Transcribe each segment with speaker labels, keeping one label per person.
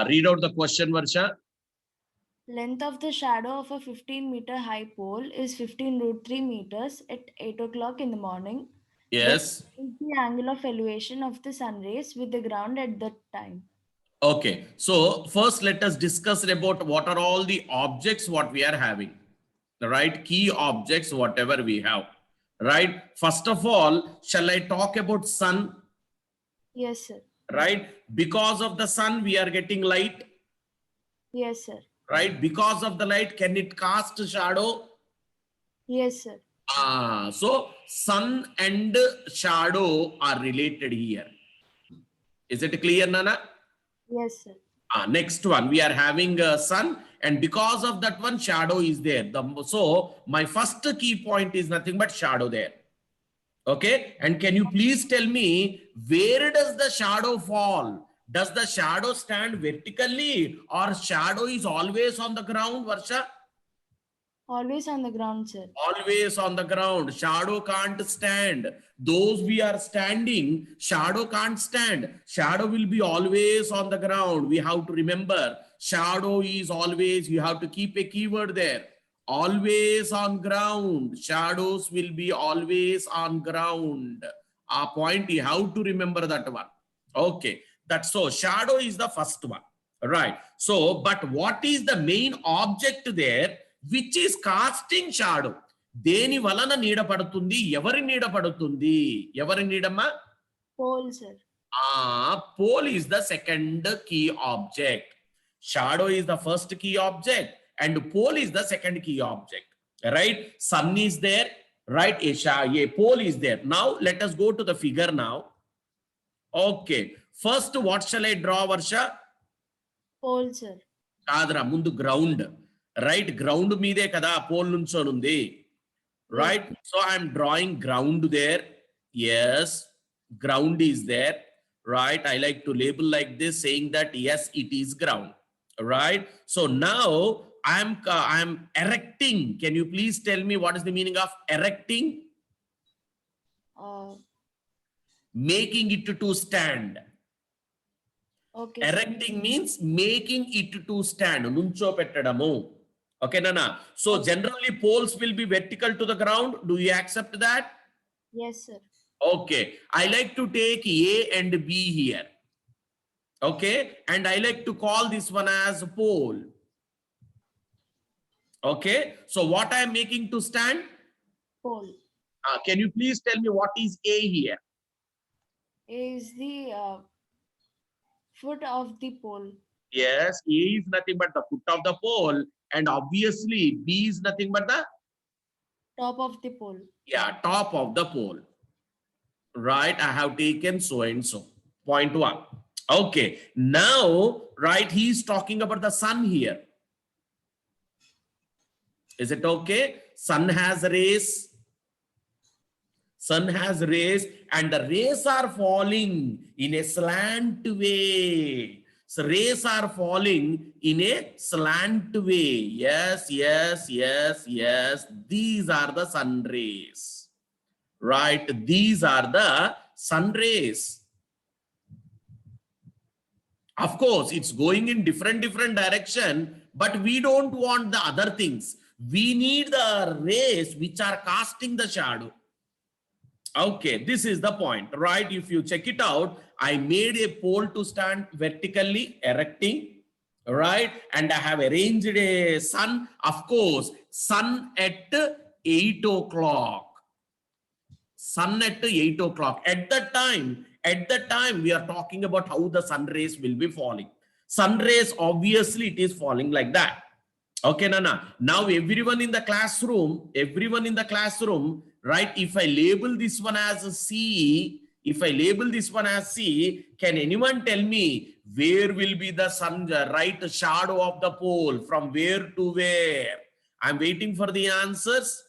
Speaker 1: Read out the question, Varsha.
Speaker 2: Length of the shadow of a 15-meter high pole is 15√3 meters at 8 o'clock in the morning.
Speaker 1: Yes.
Speaker 2: What is the angle of elevation of the sun rays with the ground at that time?
Speaker 1: Okay. So first let us discuss about what are all the objects what we are having. Right? Key objects, whatever we have. Right? First of all, shall I talk about sun?
Speaker 2: Yes, sir.
Speaker 1: Right? Because of the sun, we are getting light.
Speaker 2: Yes, sir.
Speaker 1: Right? Because of the light, can it cast shadow?
Speaker 2: Yes, sir.
Speaker 1: So sun and shadow are related here. Is it clear, Nana?
Speaker 2: Yes, sir.
Speaker 1: Next one, we are having sun, and because of that one, shadow is there. So my first key point is nothing but shadow there. Okay, and can you please tell me where does the shadow fall? Does the shadow stand vertically or shadow is always on the ground, Varsha?
Speaker 2: Always on the ground, sir.
Speaker 1: Always on the ground. Shadow can't stand. Those we are standing, shadow can't stand. Shadow will be always on the ground. We have to remember, shadow is always, you have to keep a keyword there. Always on ground. Shadows will be always on ground. A point, you have to remember that one. Okay, that's so. Shadow is the first one. Right. So, but what is the main object there which is casting shadow? దేని వలన నీడ పడుతుంది? ఎవరి నీడ పడుతుంది? ఎవరి నీడమ్మా?
Speaker 2: Pole, sir.
Speaker 1: Pole is the second key object. Shadow is the first key object and pole is the second key object. Right? Sun is there. Right? A pole is there. Now let us go to the figure now. Okay. First, what shall I draw, Varsha?
Speaker 2: Pole, sir.
Speaker 1: కాదురా ముందు ground. Right, ground మీదే కదా pole నుంచొని ఉంది. Right, so I'm drawing ground there. Yes, ground is there. Right, I like to label like this, saying that yes, it is ground. Right, so now I'm erecting. Can you please tell me what is the meaning of erecting? Making it to stand. Okay. Erecting means making it to stand. Nuncho pettadamu. Okay, Nana. So generally poles will be vertical to the ground. Do you accept that?
Speaker 2: Yes, sir.
Speaker 1: Okay. I like to take A and B here. Okay. And I like to call this one as pole. Okay. So what I am making to stand?
Speaker 2: Pole.
Speaker 1: Can you please tell me what is A here?
Speaker 2: A is the foot of the pole.
Speaker 1: Yes, A is nothing but the foot of the pole, and obviously B is nothing but the
Speaker 2: top of the pole.
Speaker 1: Yeah, top of the pole. Right, I have taken so and so. Point one. Okay, now, right, he's talking about the sun here. Is it okay? Sun has rays. Sun has rays, and the rays are falling in a slant way. So rays are falling in a slant way. Yes, yes, yes, yes. These are the sun rays. Right, these are the sun rays. Of course, it's going in different direction, but we don't want the other things. We need the rays which are casting the shadow. Okay, this is the point, right? If you check it out, I made a pole to stand vertically, erecting, right? And I have arranged a sun. Of course, sun at 8 o'clock. Sun at 8 o'clock. At that time, we are talking about how the sun rays will be falling. Sun rays, obviously, it is falling like that. Okay, Nana. Now, everyone in the classroom, right? If I label this one as a C, can anyone tell me where will be the sun, right shadow of the pole? From where to where? I'm waiting for the answers.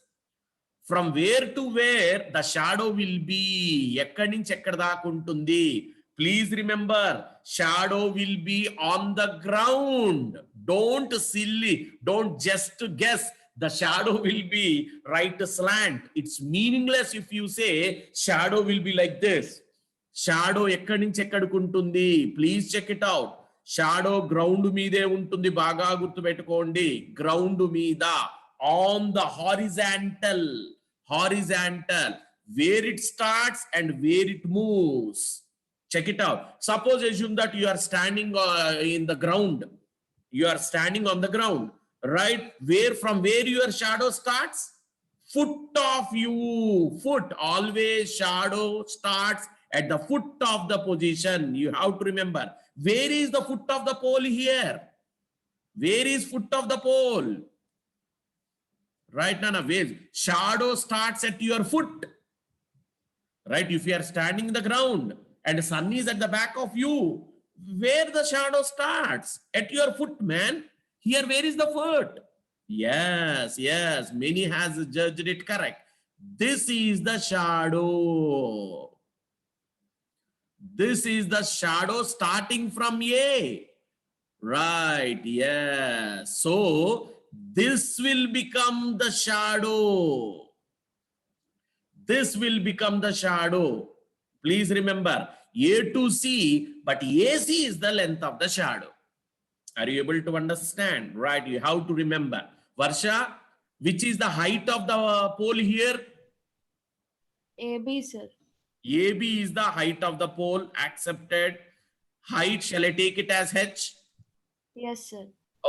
Speaker 1: From where to where the shadow will be? Ekkadi nunchi ekkada daaka untundi? Please remember, shadow will be on the ground. Don't just guess. The shadow will be right slant. It's meaningless if you say shadow will be like this. Shadow ekkadi nunchi ekkadiki untundi? Please check it out. Shadow ground మీదే ఉంటుంది, బాగా గుర్తుపెట్టుకోండి. Ground మీద, on the horizontal, where it starts and where it moves. Check it out. Suppose assume that you are standing in the ground. You are standing on the ground, right? From where your shadow starts? Foot of you. Foot. Always shadow starts at the foot of the position. You have to remember. Where is the foot of the pole here? Where is foot of the pole? Right, Nana? Where? Shadow starts at your foot. Right? If you are standing in the ground and the sun is at the back of you, where the shadow starts? At your foot, man. Here, where is the foot? Yes, many has judged it correct. This is the shadow. This is the shadow starting from A. Right, yes. So, this will become the shadow. This will become the shadow. Please remember, A to C, but AC is the length of the shadow. Are you able to understand? Right, you have to remember. Varsha, which is the height of the pole here?
Speaker 2: AB, sir.
Speaker 1: AB is the height of the pole. Accepted. Height, shall I take it as H?
Speaker 2: Yes, sir.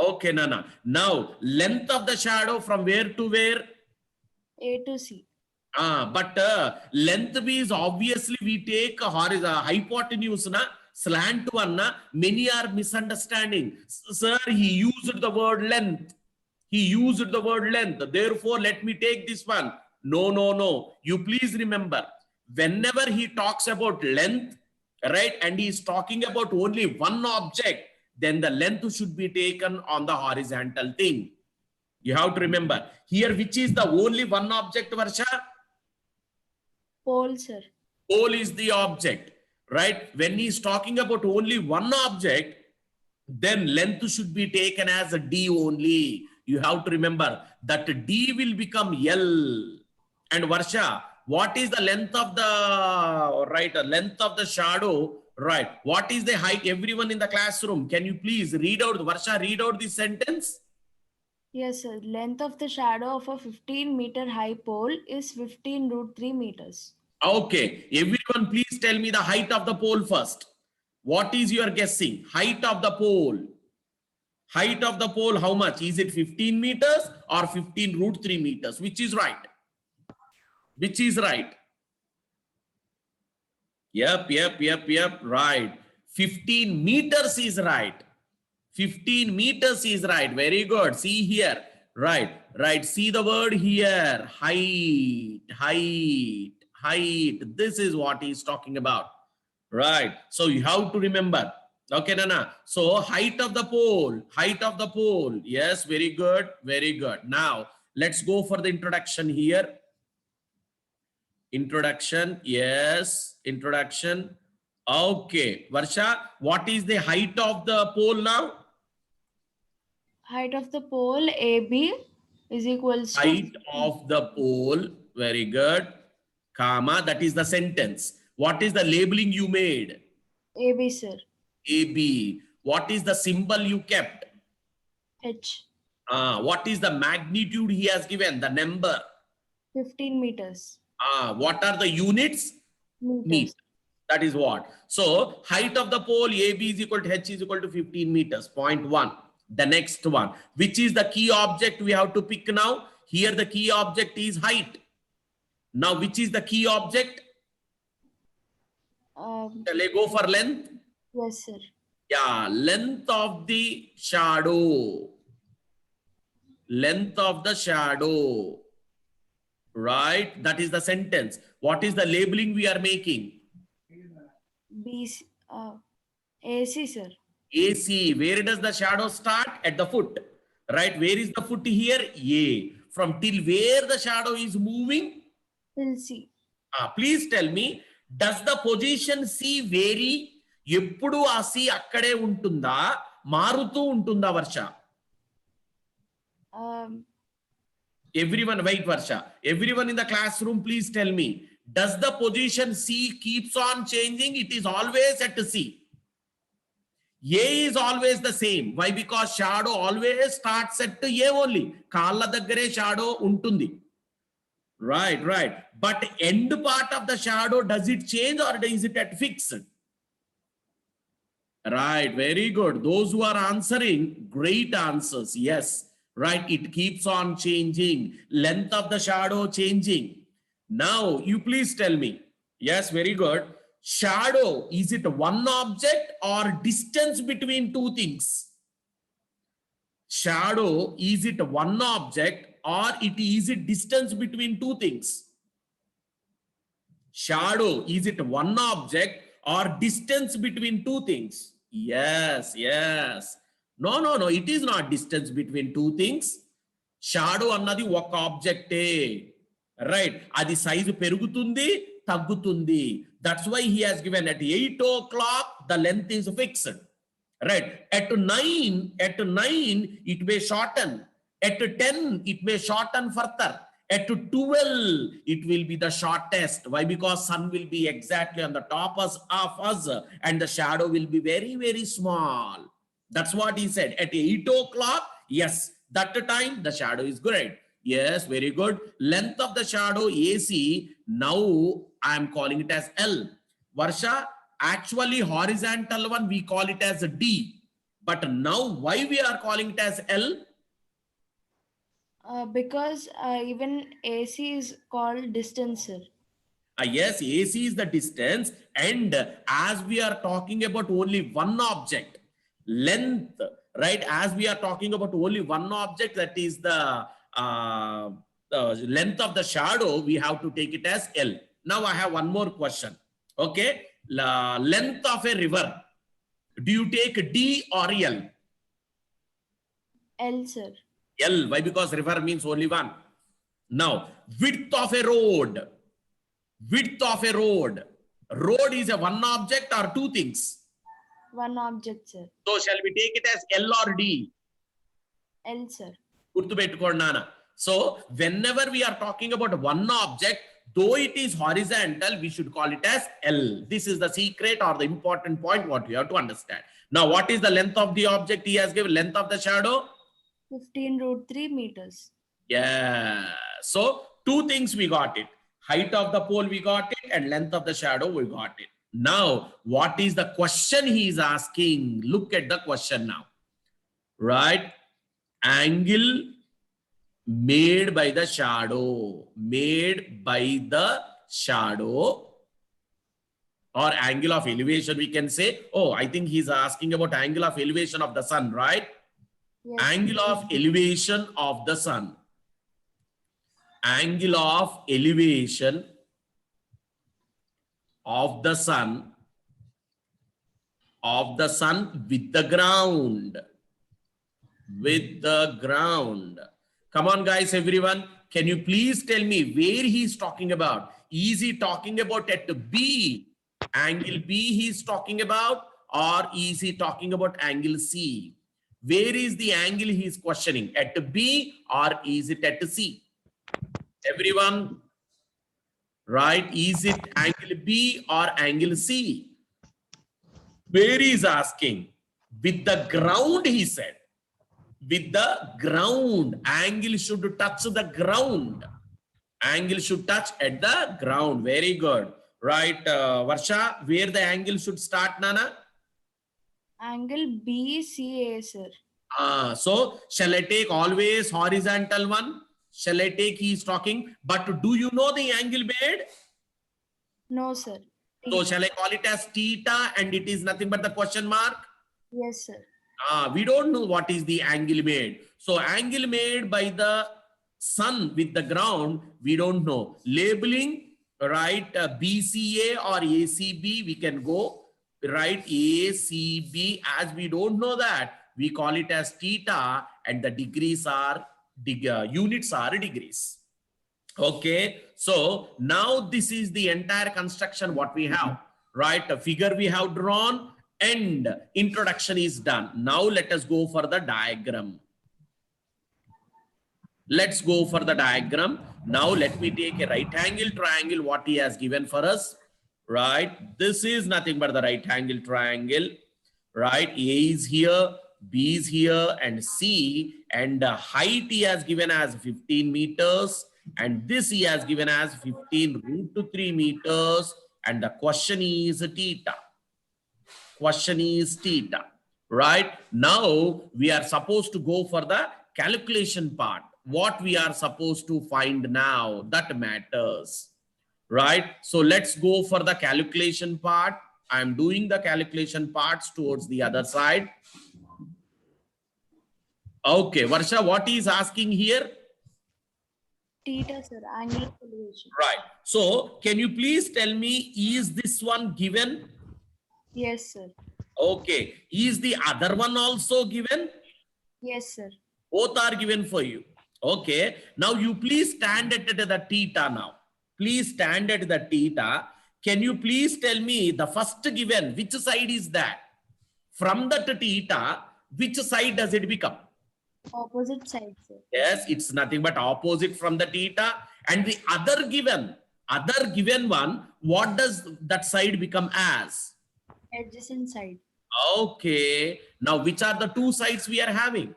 Speaker 1: Okay, Nana. Now, length of the shadow from where to where?
Speaker 2: A to C.
Speaker 1: But length is obviously we take a horizontal hypotenuse, na slant one. Na, many are misunderstanding. Sir, he used the word length. He used the word length. Therefore, let me take this one. No. You please remember, whenever he talks about length, right, and he is talking about only one object, then the length should be taken on the horizontal thing. You have to remember. Here, which is the only one object, Varsha?
Speaker 2: Pole, sir.
Speaker 1: Pole is the object, right? When he's talking about only one object, then length should be taken as a D only. You have to remember that D will become L. And Varsha, what is the length of the, right, length of the shadow, right? What is the height? Everyone in the classroom, can you please read out, Varsha, read out this sentence?
Speaker 2: Yes, sir. Length of the shadow of a 15-meter high pole is 15√3 meters.
Speaker 1: Okay, everyone please tell me the height of the pole first. What is your guessing? Height of the pole. Height of the pole, how much? Is it 15 meters or 15√3 meters? Which is right? Which is right? Yep, right. 15 meters is right. 15 meters is right. Very good. See here. Right. See the word here. Height. This is what he's talking about. Right. So you have to remember. Okay, Nana. So height of the pole. Yes, very good. Now, let's go for the introduction here. Introduction. Yes, introduction. Okay. Varsha, what is the height of the pole now?
Speaker 2: Height of the pole AB is equals to
Speaker 1: height of the pole. Very good. Comma, that is the sentence. What is the labeling you made?
Speaker 2: AB, sir.
Speaker 1: AB. What is the symbol you kept?
Speaker 2: H.
Speaker 1: What is the magnitude he has given? The number?
Speaker 2: 15 meters.
Speaker 1: What are the units?
Speaker 2: Meters.
Speaker 1: That is what. So, height of the pole AB is equal to H is equal to 15 meters. Point 1. The next one. Which is the key object we have to pick now? Here the key object is height. Now, which is the key object? Shall I go for length?
Speaker 2: Yes, sir.
Speaker 1: Yeah, length of the shadow. Length of the shadow. Right? That is the sentence. What is the labeling we are making?
Speaker 2: AC, sir.
Speaker 1: AC. Where does the shadow start? At the foot. Right? Where is the foot here? A. From till where the shadow is moving?
Speaker 2: Till C.
Speaker 1: Please tell me, does the position C vary? ఎప్పుడు ఆ C అక్కడే ఉంటుందా, మారుతూ ఉంటుందా వర్ష? Everyone, wait, Varsha. Everyone in the classroom, please tell me, does the position C keeps on changing? It is always at C. A is always the same. Why? Because shadow always starts at A only. Kalla daggare shadow untundi. Right, right. But end part of the shadow, does it change or is it at fixed? Right, very good. Those who are answering, great answers. Yes, right. It keeps on changing. Length of the shadow changing. Now, you please tell me. Yes, very good. Shadow, is it one object or distance between two things? Shadow, is it one object or it is it distance between two things? Shadow, is it one object or distance between two things? Yes, yes. No, no, no. It is not distance between two things. Shadow అన్నది ఒక ఆబ్జెక్టే. Right, అది size పెరుగుతుంది తగ్గుతుంది. That's why he has given at 8 o'clock the length is fixed. Right, at 9 it may shorten. At 10 it may shorten further. At 12 it will be the shortest. Why? Because sun will be exactly on the top of us and the shadow will be very, very small. That's what he said. At 8 o'clock, yes, that time the shadow is great. Yes, very good. Length of the shadow AC, now I am calling it as L. Varsha, actually horizontal one we call it as a D, but now why we are calling it as L?
Speaker 2: Because even AC is called distance, sir.
Speaker 1: Yes, AC is the distance, and as we are talking about only one object, length, right? As we are talking about only one object, that is the length of the shadow, we have to take it as L. Now I have one more question. Okay, length of a river, do you take D or L?
Speaker 2: L, sir.
Speaker 1: L. Why? Because river means only one. Now, width of a road. Width of a road. Road is a one object or two things?
Speaker 2: One object, sir.
Speaker 1: So, shall we take it as L or D?
Speaker 2: L, sir.
Speaker 1: So, whenever we are talking about one object, though it is horizontal, we should call it as L. This is the secret or the important point what we have to understand. Now, what is the length of the object he has given? Length of the shadow?
Speaker 2: 15√3 meters.
Speaker 1: Yeah. So two things we got it. Height of the pole we got it and length of the shadow we got it. Now, what is the question he is asking? Look at the question now. Right? Angle made by the shadow. Made by the shadow. Or angle of elevation we can say. Oh, I think he's asking about angle of elevation of the sun, right?
Speaker 2: Yes.
Speaker 1: Angle of elevation of the sun. Angle of elevation of the sun with the ground. With the ground. Come on, guys, everyone. Can you please tell me where he's talking about? Is he talking about at B? Angle B he's talking about, or is he talking about angle C? Where is the angle he is questioning? At B or is it at C? Everyone, right? Is it angle B or angle C? Where he is asking? With the ground, he said. With the ground. Angle should touch the ground. Angle should touch at the ground. Very good. Right, Varsha, where the angle should start, Nana?
Speaker 2: Angle BCA, sir.
Speaker 1: So shall I take always horizontal one? Shall I take he is talking? But do you know the angle made?
Speaker 2: No, sir.
Speaker 1: So shall I call it as theta and it is nothing but the question mark?
Speaker 2: Yes, sir.
Speaker 1: We don't know what is the angle made. So angle made by the sun with the ground, we don't know. Labeling, right, BCA or ACB, we can go, right, ACB, as we don't know that, we call it as theta and the degrees are, units are degrees. Okay, so now this is the entire construction what we have, right? A figure we have drawn and introduction is done. Now let us go for the diagram. Let's go for the diagram. Now let me take a right angle triangle what he has given for us, right? This is nothing but the right angle triangle, right? A is here, B is here, and C, and the height he has given as 15 meters, and this he has given as 15 root to 3 meters, and the question is theta. Question is theta, right? Now we are supposed to go for the calculation part. What we are supposed to find now, that matters, right? So let's go for the calculation part. I'm doing the calculation parts towards the other side. Okay, Varsha, what is asking here?
Speaker 2: Theta, sir, angle of elevation.
Speaker 1: Right. So can you please tell me, is this one given?
Speaker 2: Yes, sir.
Speaker 1: Okay. Is the other one also given?
Speaker 2: Yes, sir.
Speaker 1: Both are given for you. Okay. Now you please stand at the theta now. Please stand at the theta. Can you please tell me the first given, which side is that? From that theta, which side does it become?
Speaker 2: Opposite side, sir.
Speaker 1: Yes, it's nothing but opposite from the theta. And the other given one, what does that side become as?
Speaker 2: Adjacent side.
Speaker 1: Okay. Now, which are the two sides we are having?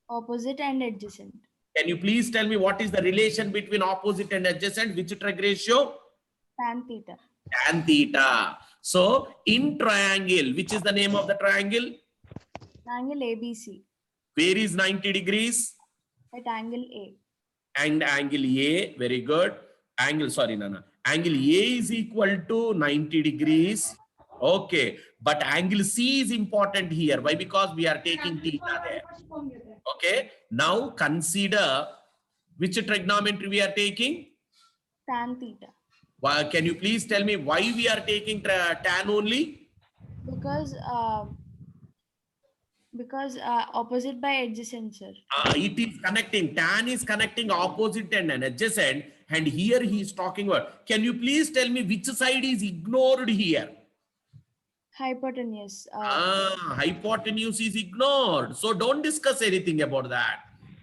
Speaker 2: Opposite and adjacent.
Speaker 1: Can you please tell me what is the relation between opposite and adjacent? Which trig ratio?
Speaker 2: Tan theta.
Speaker 1: Tan theta. So, in triangle, which is the name of the triangle?
Speaker 2: Angle ABC.
Speaker 1: Where is 90 degrees?
Speaker 2: At angle A.
Speaker 1: And angle A, very good. Angle A is equal to 90 degrees. Okay, but angle C is important here. Why? Because we are taking theta there. Okay, now consider which trigonometry we are taking.
Speaker 2: Tan theta.
Speaker 1: Can you please tell me why we are taking tan only?
Speaker 2: Because opposite by adjacent, sir.
Speaker 1: It is connecting. Tan is connecting opposite and an adjacent. And here he is talking about. Can you please tell me which side is ignored here?
Speaker 2: Hypotenuse.
Speaker 1: Hypotenuse is ignored. So don't discuss anything about that.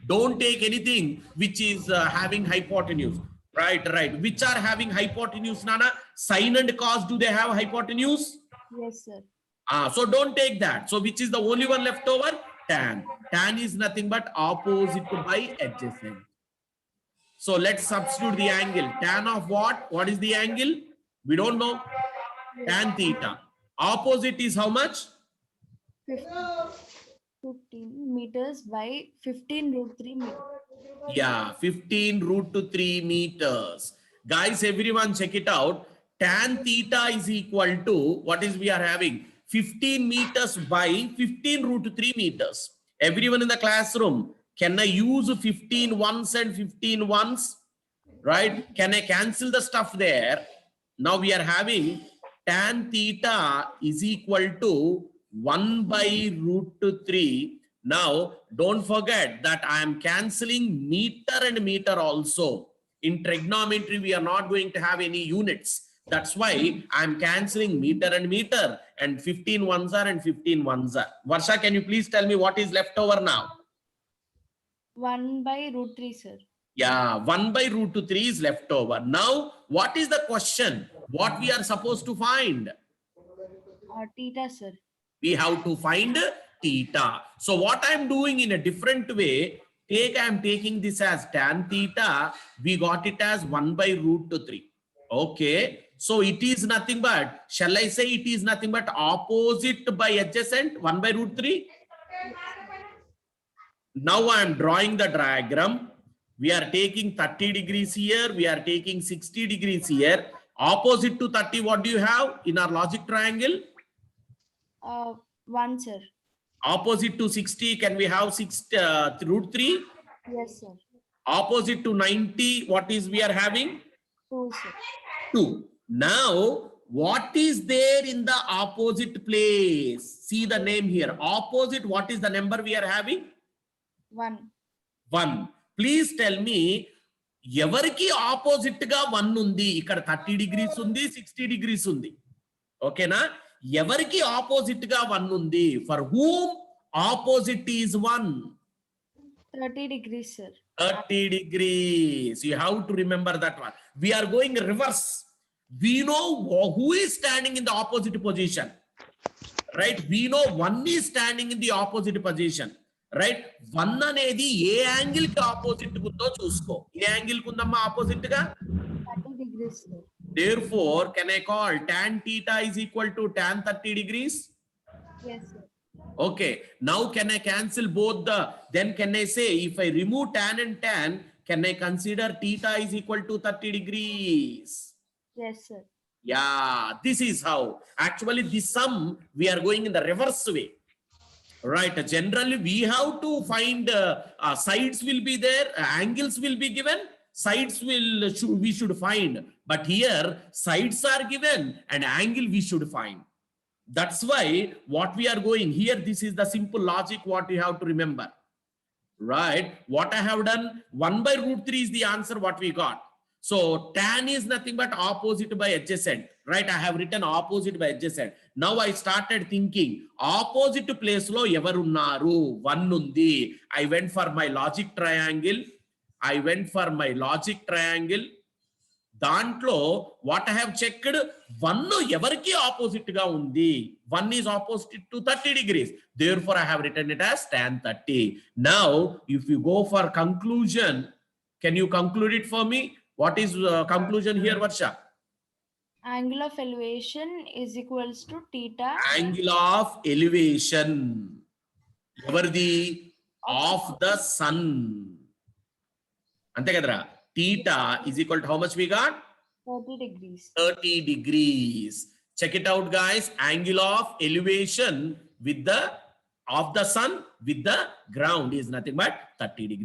Speaker 1: Don't take anything which is having hypotenuse. Right. Which are having hypotenuse, Nana? Sine and cos, do they have hypotenuse?
Speaker 2: Yes, sir.
Speaker 1: So don't take that. So which is the only one left over? Tan. Tan is nothing but opposite by adjacent. So let's substitute the angle. Tan of what? What is the angle? We don't know. Tan theta. Opposite is how much?
Speaker 2: 15 meters by 15 root 3 meters.
Speaker 1: Yeah, 15 root to 3 meters. Guys, everyone check it out. Tan theta is equal to, what is we are having? 15 meters by 15 root to 3 meters. Everyone in the classroom, can I use 15 ones and 15 ones? Right? Can I cancel the stuff there? Now we are having tan theta is equal to 1 by root to 3. Now, don't forget that I am cancelling meter and meter also. In trigonometry, we are not going to have any units. That's why I'm cancelling meter and meter, and 15 ones are and 15 ones are. Varsha, can you please tell me what is left over now?
Speaker 2: 1 by root 3, sir.
Speaker 1: Yeah, 1 by root to 3 is left over. Now, what is the question? What we are supposed to find?
Speaker 2: Theta, sir.
Speaker 1: We have to find theta. So what I'm doing in a different way, I'm taking this as tan theta. We got it as 1 by root to 3. Okay. So it is nothing but, shall I say it is nothing but opposite by adjacent, 1 by root 3? Now I am drawing the diagram. We are taking 30 degrees here. We are taking 60 degrees here. Opposite to 30, what do you have in our logic triangle?
Speaker 2: 1, sir.
Speaker 1: Opposite to 60, can we have root 3?
Speaker 2: Yes, sir.
Speaker 1: Opposite to 90, what is we are having?
Speaker 2: 2, sir.
Speaker 1: 2. Now, what is there in the opposite place? See the name here. Opposite, what is the number we are having?
Speaker 2: 1.
Speaker 1: 1. Please tell me, ఎవరికి opposite గా 1 ఉంది? ఇక్కడ 30 degrees ఉంది, 60 degrees ఉంది. ఓకేనా? ఎవరికి opposite గా 1 ఉంది? For whom opposite is 1?
Speaker 2: 30 degrees, sir.
Speaker 1: 30 degrees. You have to remember that one. We are going reverse. We know who is standing in the opposite position. right? We know 1 is standing in the opposite position, right? 1 అనేది ఏ angle కి opposite ఉందో చూసుకో. ఏ angle కు ఉందమ్మా opposite గా?
Speaker 2: 30 degrees, sir.
Speaker 1: Therefore, can I call tan theta is equal to tan 30 degrees?
Speaker 2: Yes, sir.
Speaker 1: Okay, now can I cancel both the, then can I say if I remove tan and tan, can I consider theta is equal to 30 degrees?
Speaker 2: Yes, sir.
Speaker 1: Yeah, this is how. Actually, this sum, we are going in the reverse way. Right, generally we have to find sides will be there, angles will be given, sides we should find. But here, sides are given and angle we should find. That's why what we are going here, this is the simple logic what you have to remember. Right, what I have done, 1 by root 3 is the answer what we got. So tan is nothing but opposite by adjacent, right? I have written opposite by adjacent. Now I started thinking opposite place lo evarunnaru, 1 undi. I went for my logic triangle. దాంట్లో what I have checked, 1 ఎవరికి opposite గా ఉంది? 1 is opposite to 30 degrees. Therefore, I have written it as tan 30. Now, if you go for conclusion, can you conclude it for me? What is conclusion here, Varsha?
Speaker 2: Angle of elevation is equals to theta.
Speaker 1: Angle of elevation. Evardi? Of the sun. Ante kadra. Theta is equal to how much we got?
Speaker 2: 30 degrees.
Speaker 1: 30 degrees. Check it out, guys. Angle of elevation with the of the sun with the ground is nothing but 30 degrees.